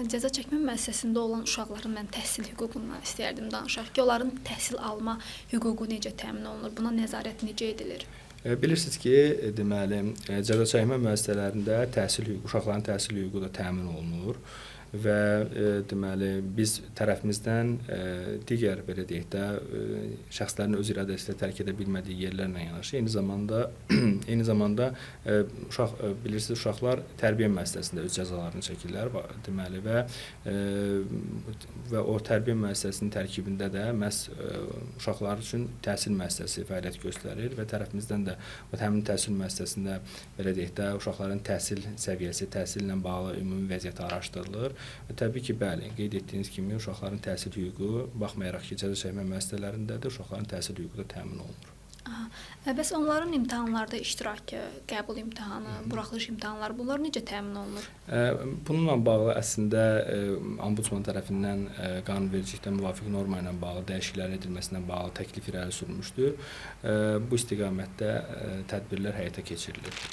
Cəza çəkmə müəssisəsində olan uşaqların mən təhsil hüququndan istəyərdim danışaq ki, onların təhsil alma hüququ necə təmin olunur? Buna nəzarət necə edilir? Bilirsiniz ki, deməli, cəza çəkmə müəssisələrində təhsil hüququ, uşaqların təhsil hüququ da təmin olunur və deməli biz tərəfimizdən digər belə deyək də şəxslərin öz iradəsi ilə tərk edə bilmədiyi yerlərlə yanaşı eyni zamanda bilirsiniz uşaqlar tərbiyə müəssisəsində öz cəzalarını çəkirlər deməli və o tərbiyə müəssisəsinin tərkibində də məhz uşaqlar üçün təhsil müəssisəsi fəaliyyət göstərir və tərəfimizdən də həmin təhsil müəssisəsində belə deyək də uşaqların təhsil səviyyəsi, təhsillə bağlı ümumi vəziyyət araşdırılır. Və təbii ki, bəli, qeyd etdiyiniz kimi uşaqların təhsil hüququ baxmayaraq ki, cəza çəkmə müəssisələrindədir, uşaqların təhsil hüququ da təmin olunur. Bəs onların imtahanlarda iştirakı, qəbul imtahanı, buraxılış imtahanları bunlar necə təmin olunur? Bununla bağlı əslində Ombudsman tərəfindən qanunvericilikdə müvafiq norma ilə bağlı dəyişikliklərin edilməsinə bağlı təklif irəli sürülmüşdür. Bu istiqamətdə tədbirlər həyata keçirilir.